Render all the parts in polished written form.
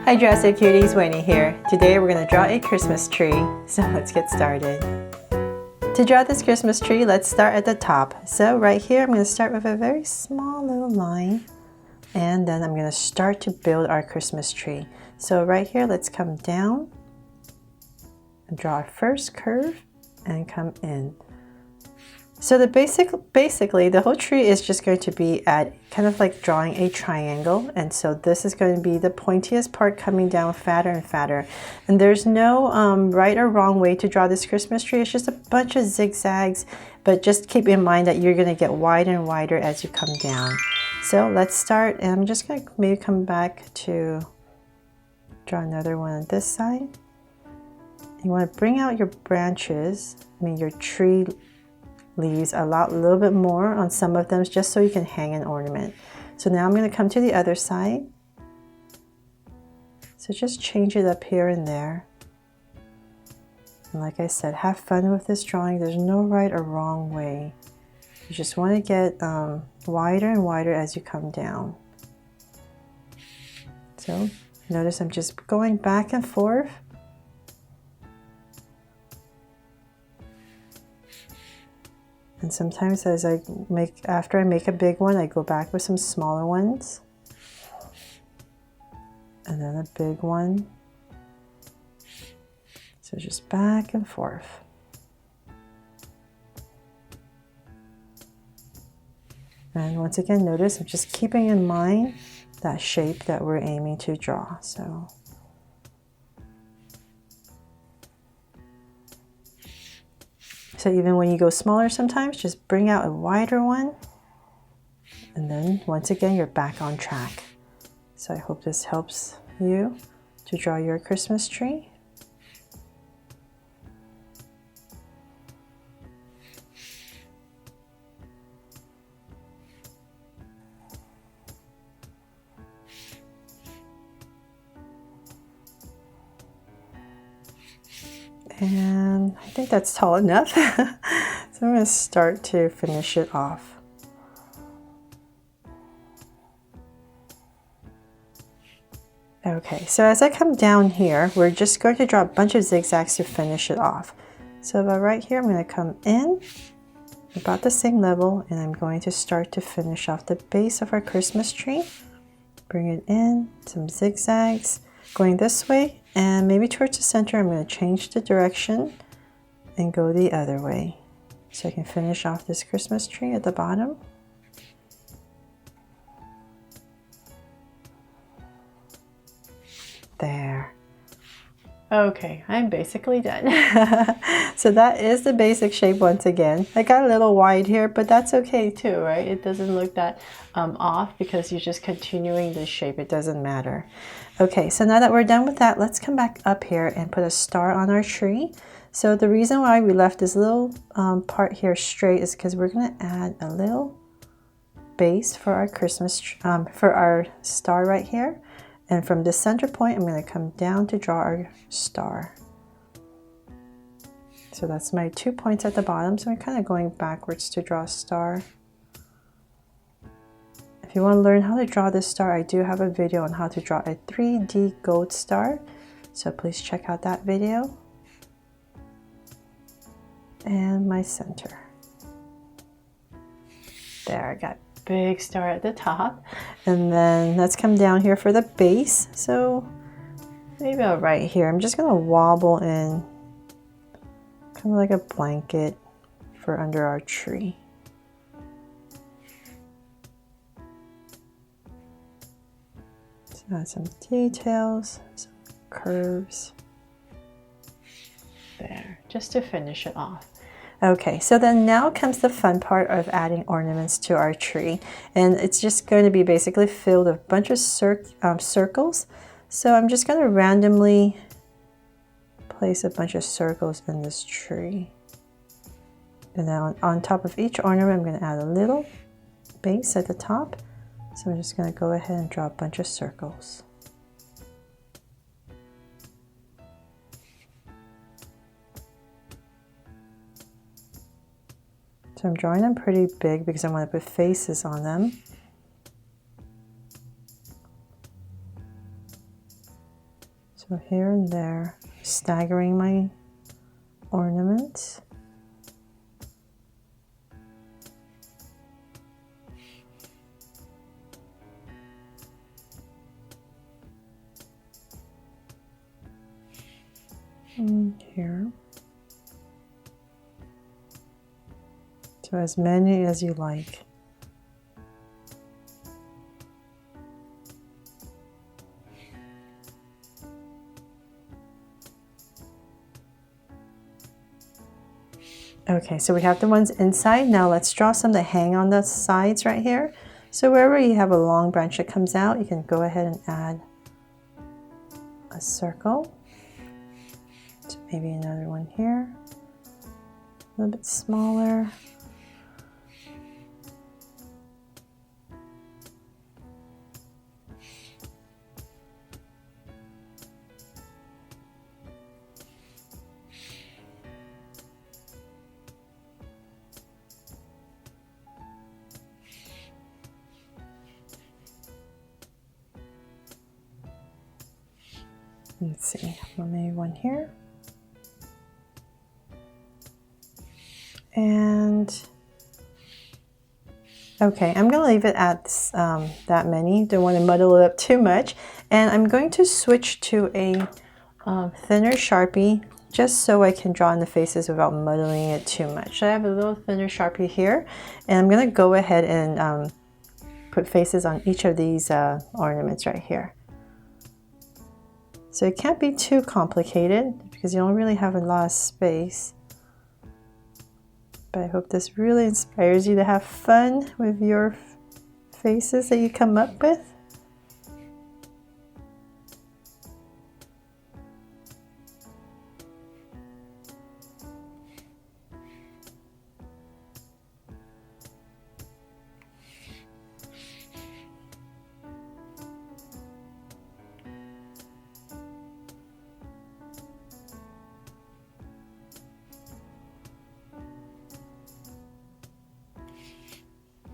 Hi Drastic Cuties, Winnie here. Today we're going to draw a Christmas tree, so let's get started. To draw this Christmas tree, let's start at the top. So right here I'm going to start with a very small little line, and then I'm going to start to build our Christmas tree. So right here, let's come down and draw our first curve and come in. So basically the whole tree is just going to be at kind of like drawing a triangle, and so this is going to be the pointiest part coming down fatter and fatter. And there's no right or wrong way to draw this Christmas tree. It's just a bunch of zigzags, but just keep in mind that you're going to get wider and wider as you come down. So let's start, and I'm just going to maybe come back to draw another one on this side. You want to bring out your branches, your tree leaves a little bit more on some of them, just so you can hang an ornament. So now I'm going to come to the other side. So just change it up here and there. And like I said, have fun with this drawing. There's no right or wrong way. You just want to get wider and wider as you come down. So notice I'm just going back and forth. And sometimes after I make a big one, I go back with some smaller ones. And then a big one. So just back and forth. And once again, notice I'm just keeping in mind that shape that we're aiming to draw. So even when you go smaller sometimes, just bring out a wider one. And then once again, you're back on track. So I hope this helps you to draw your Christmas tree. And I think that's tall enough. So I'm going to start to finish it off. Okay, so as I come down here, we're just going to draw a bunch of zigzags to finish it off. So about right here, I'm going to come in about the same level, and I'm going to start to finish off the base of our Christmas tree. Bring it in, some zigzags, going this way. And maybe towards the center, I'm going to change the direction and go the other way. So I can finish off this Christmas tree at the bottom. There. Okay, I'm basically done. So that is the basic shape once again. I got a little wide here, but that's okay too, right? It doesn't look that off because you're just continuing the shape. It doesn't matter. Okay, so now that we're done with that, let's come back up here and put a star on our tree. So the reason why we left this little part here straight is because we're going to add a little base for our for our star right here. And from the center point, I'm going to come down to draw our star. So that's my 2 points at the bottom. So I'm kind of going backwards to draw a star. If you want to learn how to draw this star, I do have a video on how to draw a 3D gold star. So please check out that video. And my center. There, I got big star at the top, and then let's come down here for the base. So maybe right here, I'm just gonna wobble in kind of like a blanket for under our tree. So add some details, some curves there, just to finish it off. Okay, so then now comes the fun part of adding ornaments to our tree, and it's just going to be basically filled with a bunch of circles. So I'm just going to randomly place a bunch of circles in this tree. And then on top of each ornament, I'm going to add a little base at the top. So I'm just going to go ahead and draw a bunch of circles. So I'm drawing them pretty big because I want to put faces on them. So here and there, staggering my ornaments. And here. So as many as you like. Okay, so we have the ones inside. Now let's draw some that hang on the sides right here. So wherever you have a long branch that comes out, you can go ahead and add a circle. So maybe another one here, a little bit smaller. Let's see, maybe one here. And okay, I'm going to leave it at that many. Don't want to muddle it up too much. And I'm going to switch to a thinner Sharpie just so I can draw in the faces without muddling it too much. So I have a little thinner Sharpie here, and I'm going to go ahead and put faces on each of these ornaments right here. So it can't be too complicated because you don't really have a lot of space. But I hope this really inspires you to have fun with your faces that you come up with.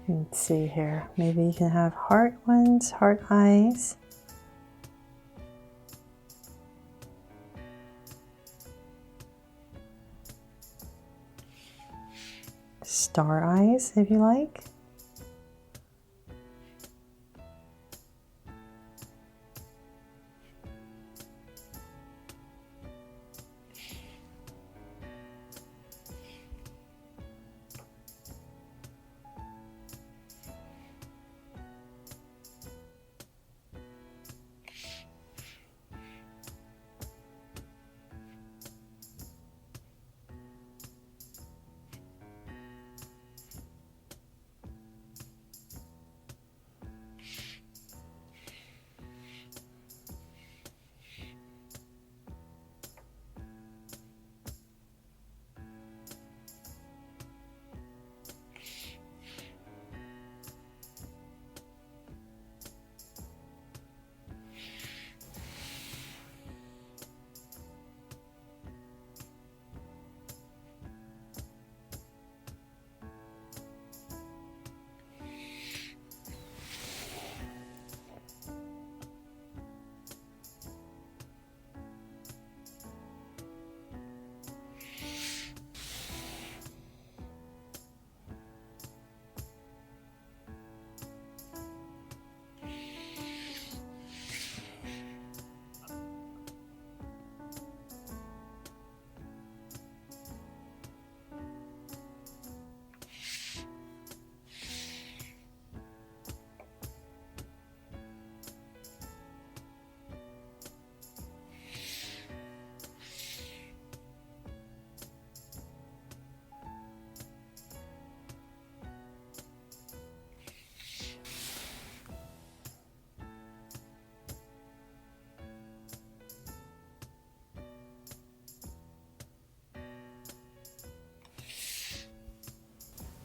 Let's see here, maybe you can have heart ones, heart eyes. Star eyes if you like.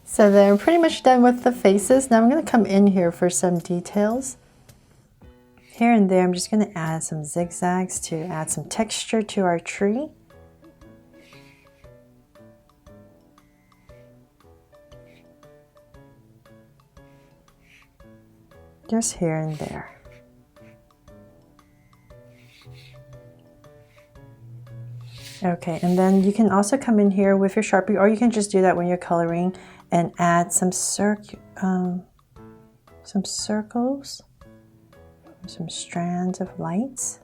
So then I'm pretty much done with the faces. Now I'm going to come in here for some details. Here and there I'm just going to add some zigzags to add some texture to our tree. Just here and there. Okay, and then you can also come in here with your Sharpie, or you can just do that when you're coloring and add some circles, some strands of lights.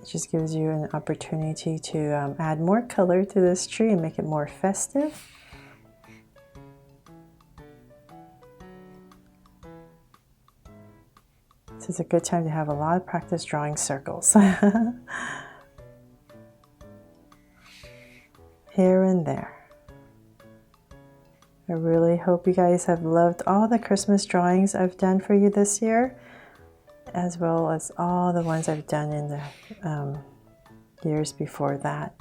It just gives you an opportunity to add more color to this tree and make it more festive. This is a good time to have a lot of practice drawing circles. Here and there. I really hope you guys have loved all the Christmas drawings I've done for you this year, as well as all the ones I've done in the years before that.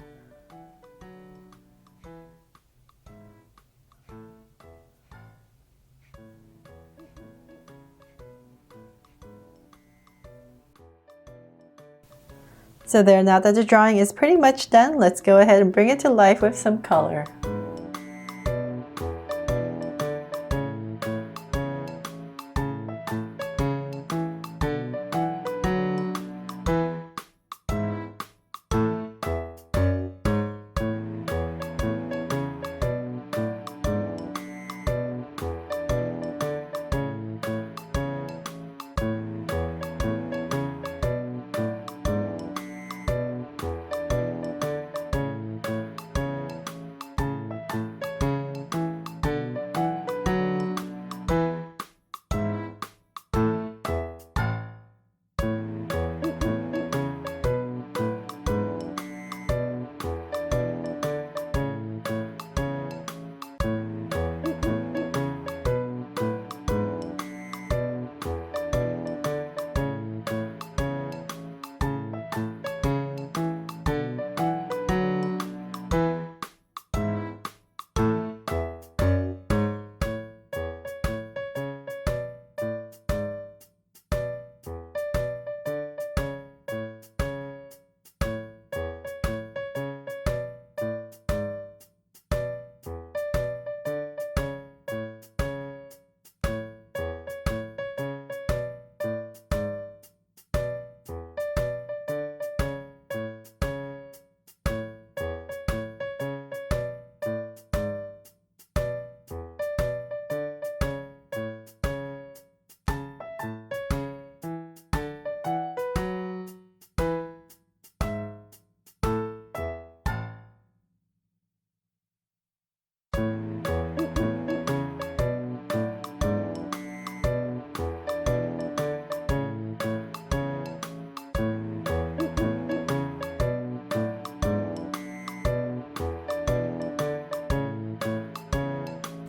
So there, now that the drawing is pretty much done, let's go ahead and bring it to life with some color.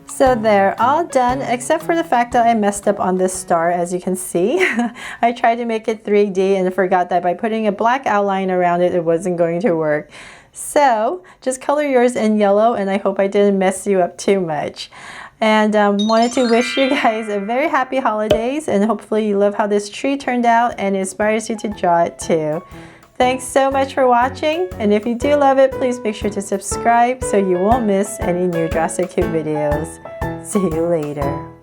So they're all done, except for the fact that I messed up on this star, as you can see. I tried to make it 3D and forgot that by putting a black outline around it, it wasn't going to work. So just color yours in yellow, and I hope I didn't mess you up too much. And wanted to wish you guys a very happy holidays, and hopefully you love how this tree turned out and inspires you to draw it too. Thanks so much for watching, and if you do love it, please make sure to subscribe so you won't miss any new Draw So Cute videos. See you later.